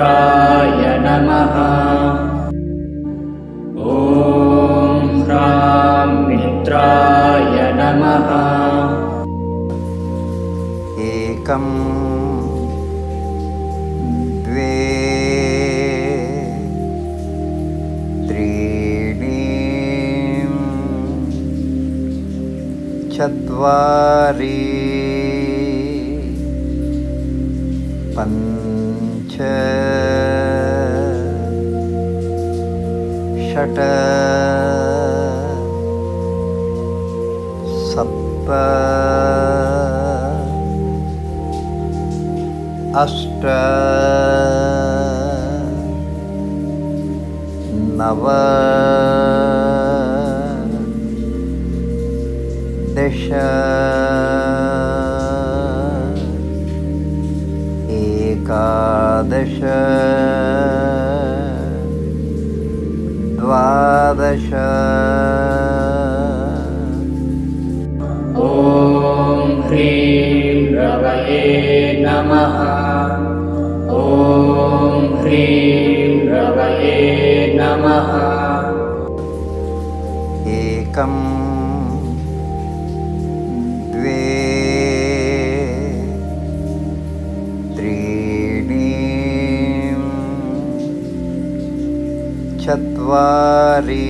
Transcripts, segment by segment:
मित्राय नमः। ॐ ह्रां मित्राय नमः। एकं द्वे त्रीणि चत्वारि पञ्च षट् सप्त अष्ट नव दश एकादश द्वादश ॐ ह्रीं रवये नमः। ॐ ह्रीं रवये नमः। एकं द्वे त्रीणि चत्वारि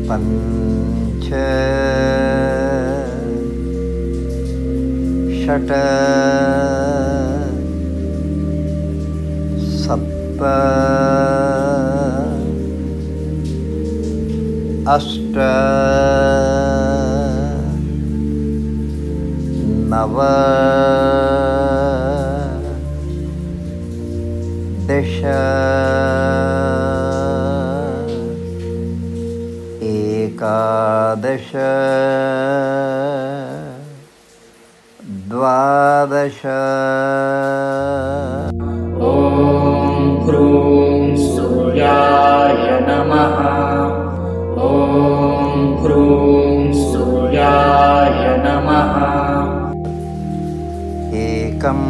पञ्च षट् सप्त अष्ट नव दश एकादश द्वादश ॐ ह्रूं सूर्याय नमः। ॐ ह्रूं सूर्याय नमः। एकं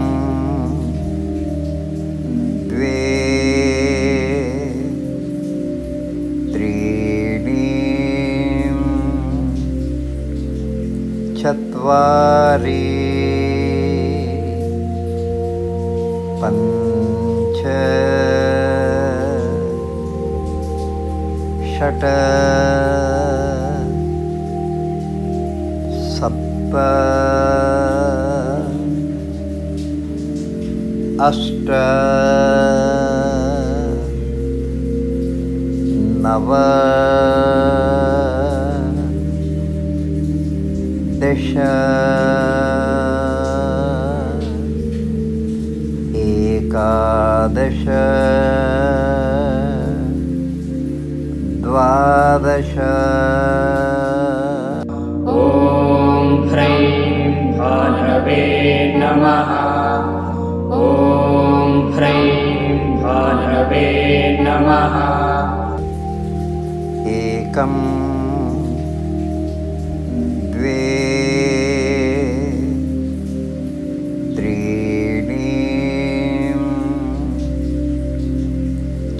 द्वे त्रीणि चत्वारि पञ्च षट् सप्त अष्ट नव दश एकादश द्वादश ॐ ह्रैं भानवे नमः। ॐ ह्रैं भानवे नमः। एकं द्वे त्रीणि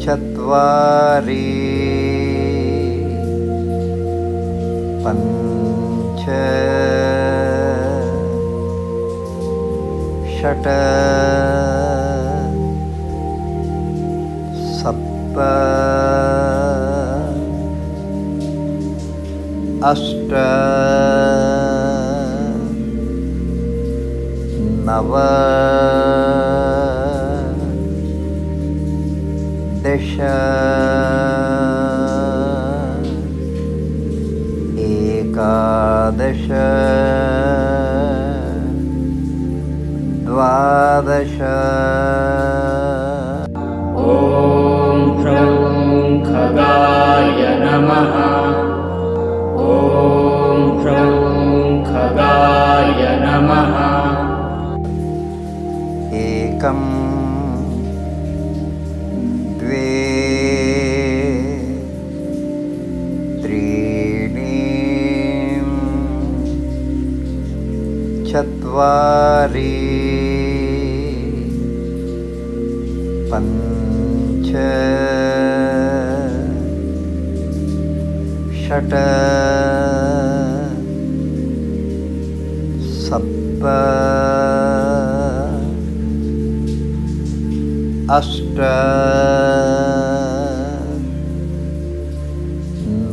चत्वारि पञ्च षट् सप्त अष्ट नव दश एकादश द्वादश ॐ ह्रौं खगाय नमः। ॐ ह्रौं खगाय नमः। एकं द्वे त्रीणि चत्वारि पञ्च षट् सप्त अष्ट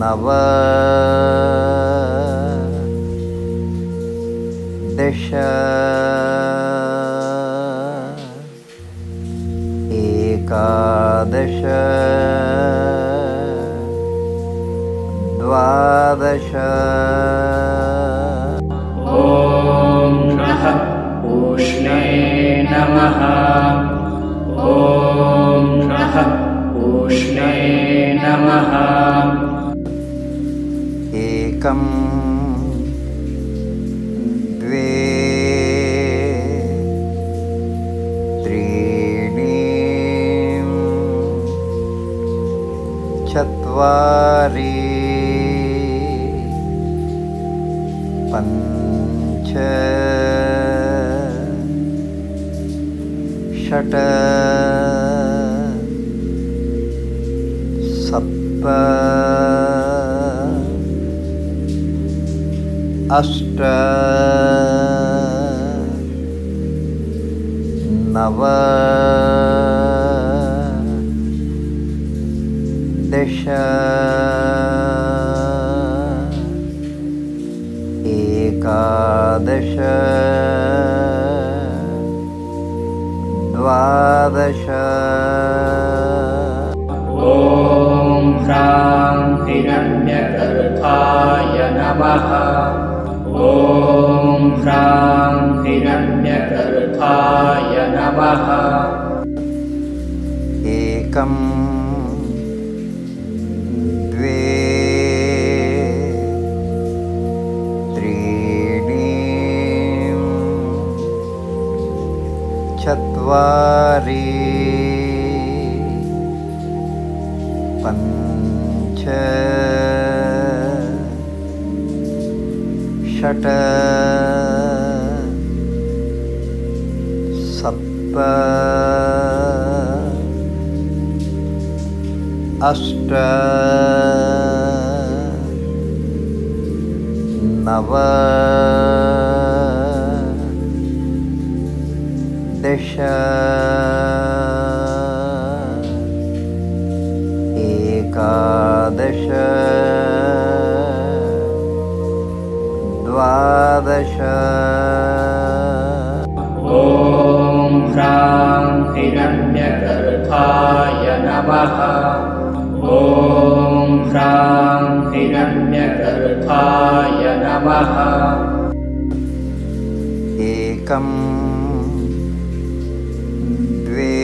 नव दश एकादश द्वादश ॐ नः ऊष्णे नमः। ॐ नः ऊष्णे नमः। एकं द्वे त्रीणि चत्वारि पञ्च षट् सप्त अष्ट नव दश एकादश द्वादश ॐ ह्रां हिरण्यगर्भाय नमः। ॐ ह्रां हिरण्यगर्भाय नमः। एकं द्वे त्रीणि चत्वारि पञ्च षट् सप्त अष्ट नव दश एकादश द्वादश ॐ ह्रां हिरण्यगर्भाय नमः। ॐ ह्रां हिरण्यगर्भाय नमः। एकं द्वे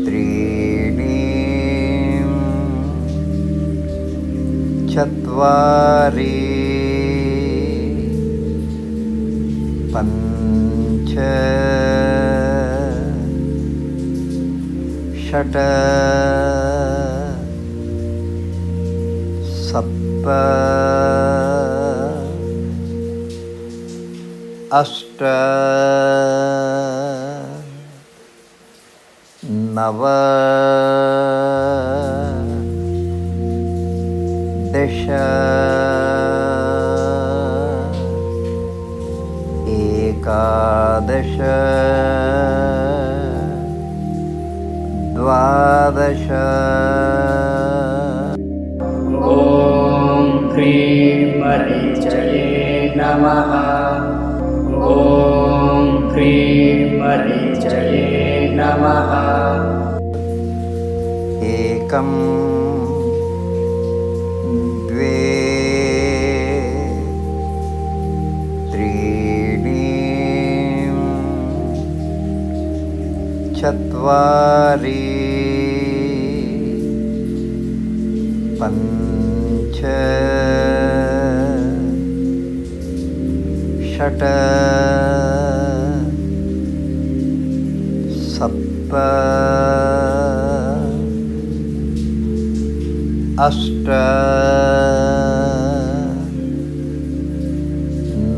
त्रीणि चत्वारि पञ्च षट् सप्त अष्ट नव दश एकादश द्वादश ॐ ह्रीं मरीचये नमः। ॐ ह्रीं मरीचये नमः। एकं द्वे त्रीणि चत्वारि पञ्च षट् सप्त अष्ट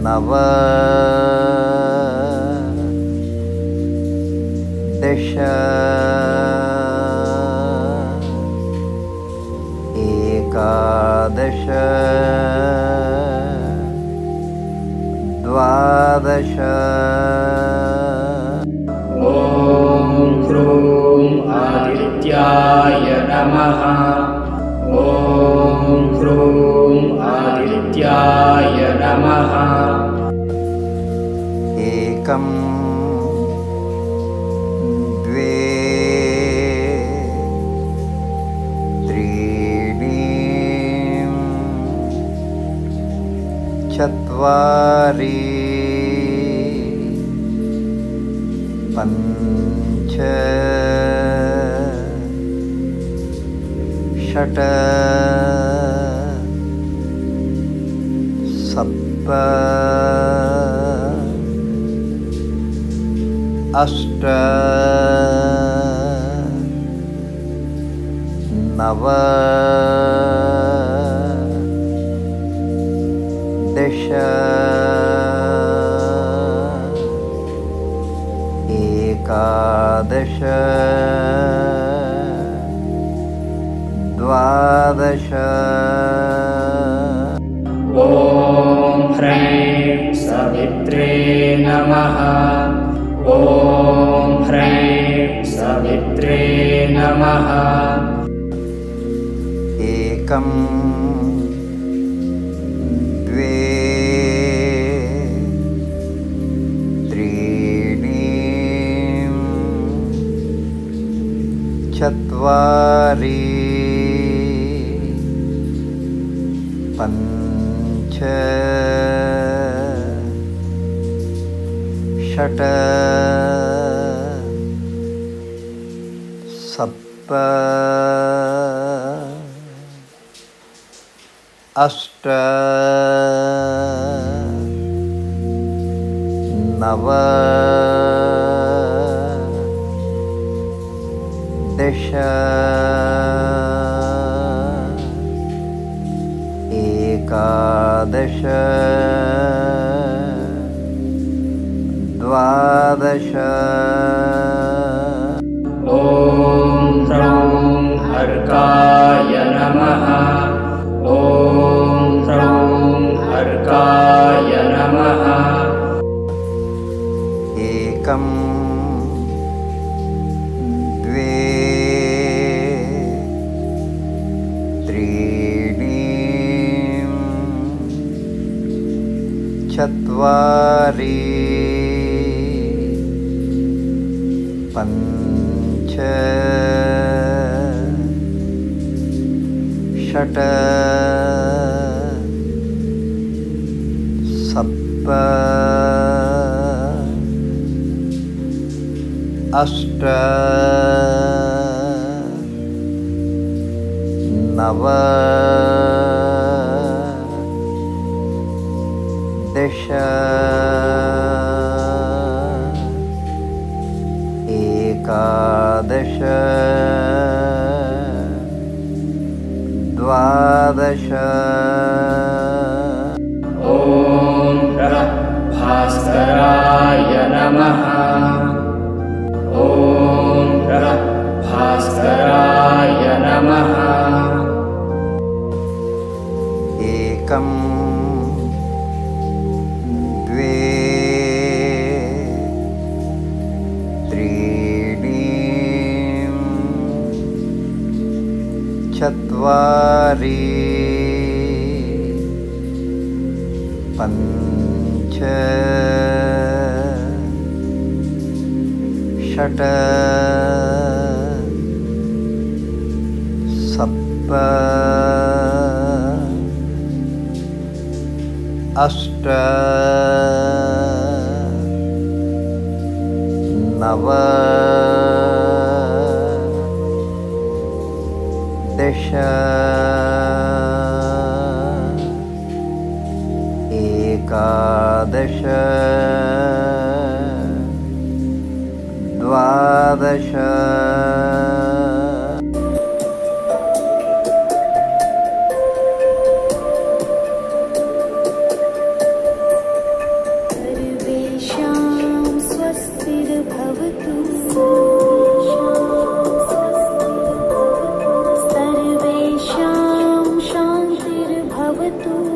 नव द्वादश ॐ ह्रूं आदित्याय नमः। ॐ ह्रूं आदित्याय नमः। एकं द्वे त्रीणि चत्वारि पञ्च षट् सप्त अष्ट नव दश एकादश द्वादश ॐ ह्रीं सवित्रे नमः। ॐ ह्रीं सवित्रे नमः। एकं द्वे त्रीणि चत्वारि पञ्च षट् सप्त अष्ट नव दश एकादश द्वादश ॐ ह्रौं अर्काय नमः। ॐ ह्रौं अर्काय नमः। एकं द्वे त्रीणि चत्वारि पञ्च षट् सप्त अष्ट नव दश एकादश द्वादश ॐ भास्कराय नमः। ॐ भास्कराय नमः। एकं द्वे त्रीणि चत्वारि पञ्च षट् सप्त अष्ट नव दश एकादश द्वादश सर्वेषां शान्तिर्भवतु।